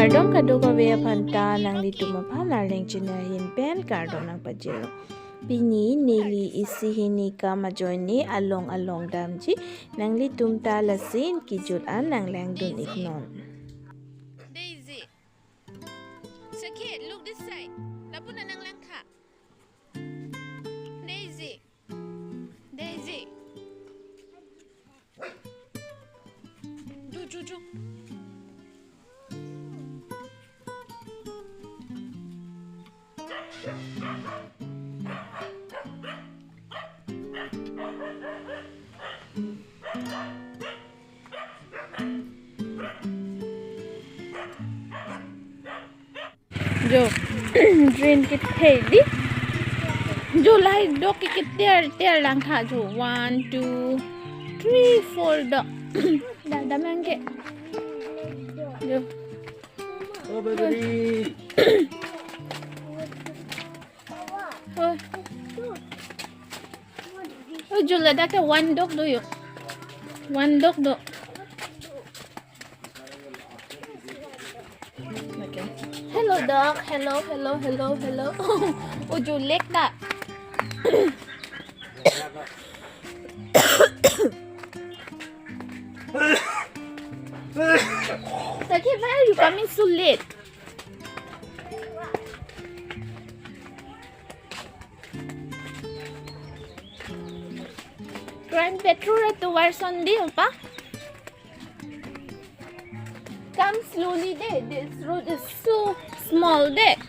Ardong kadugo vea panta nang litumapa larleng china hin pen kardong nang pajero. Pini nili isi hini ka majoini along damji nang litumta lasin kijut an nang langdun ignon. Daisy. Sakit, look this side. Lapun nang langka. Daisy. Daisy. Ju. Jo drain kit thedi jo lai do kit ter lang tha jo 1 2 3 4 do da mangke jo Oh baby. oh jo la da ka 1 dog do yo 1 dog do okay. Hello dog, hello. Oh, you lick that. Saki, why are you coming so late? Grand petrol at the war Sunday, pa? Come slowly there. This road is so small there.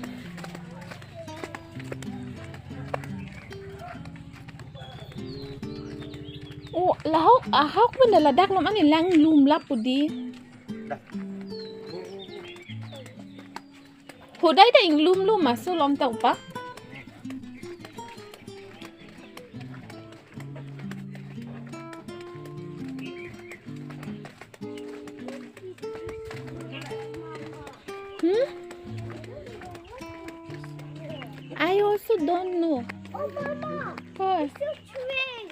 Oh, lahok mo naladak naman nilang lumlap po di. Huday da yung lumlum maso lom tao pa. I also don't know. Oh, Mama! What? It's a train!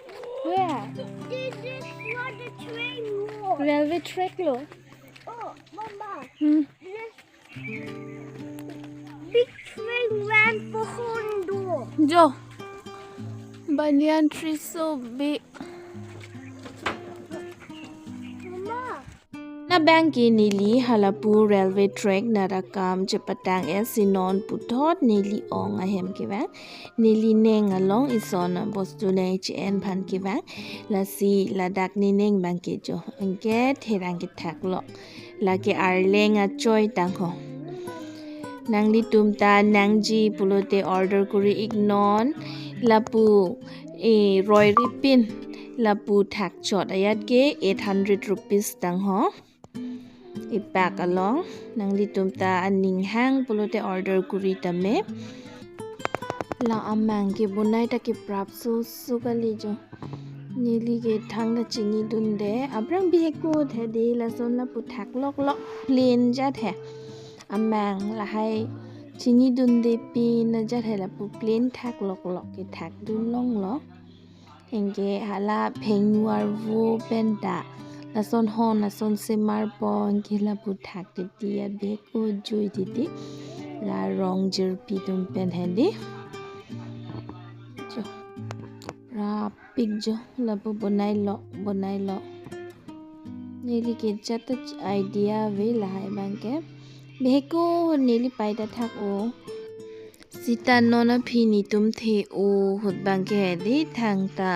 Where? This is what the train was. Railway track lo. Oh, Mama! Hmm. This big train ran for Hondo. Jo. Banyan tree so big. Mama! Na banki nili halapu railway track narakam chepatang sinon putot nili ong ahem kivang nili neng along isona bostune chen pan kivang lasi ladak ni neng banki jo engke therang kethak lo lagi arleng a choi tang ho nang litumta nangji pulote order kuri ignon lapu roy ripin lapu thak chot ayat ke 800 rupees tang ho ipak along nang litumta aning hang pulote order kuri tame la amang ke bunai ta ke prap su kali jo nili ke thang na chini dunde abrang bi ko the de la son la pu thak lok plain ja the amang la hai chini dunde pi na ja the la pu plain thak lok ke thak dun long lo engge hala phengwar wo penta la son hon la son semar pon ke la pu thak ti ya be ko joi ti la rong jer pi tum pen handi jo ra pig jo la pu bonai lo nili ke chat idea ve la hai bang ke beko nili pai da thak o sita nona phini tum the o hut bang ke di thang ta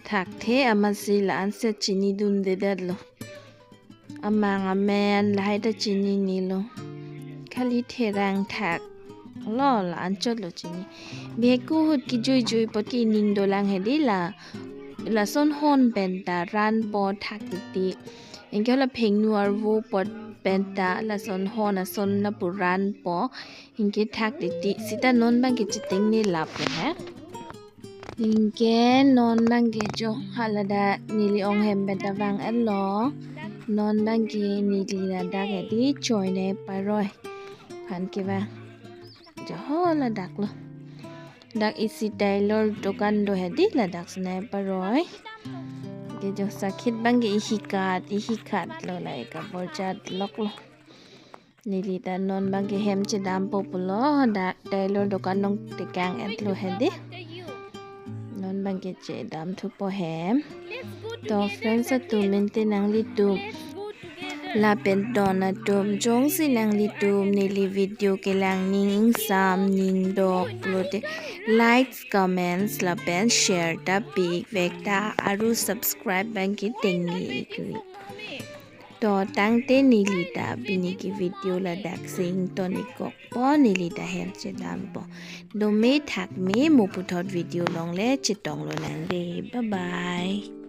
thak the amasi la an se chini dun de dat lo amang amen la hai da chini ni lo khali therang thak lo la an chot lo chini beko hut ki joi pot ki ning do lang he di la son hon pen ta ran po thak ti engke la pheng nuar wo pot penta la son hon a son na puran po ingke thak ti sita non bang ke chiting ni lap he ingke non bang ke jo halada nili ong hem beta wang lo non bang ke nili la da ke di choi ne paroi phan ke ba jo hola dak lo dak isi tailor dokan do he di la dak sne paroi ke jo sakit bang ke ihikat lo lai ka borjat lok lo Nili ta non bang ke hem che dam populo da dai lo do kan nong te kang et lo hedi After you. non bang ke che dam thu po hem Let's go to together. friends sa tu Sakit. min te nang li tu Let's go together. la pen dona tum jong si nang li tum nili video ke lang ning sam ning do plote likes comments la pen share ta big vekta aru subscribe bang ke tengi kri Mommy. to tang te nilita biniki video la dak sing toni kok po nilita hem che dam po do me thak me mo puthot video long le chitong lo nang le bye bye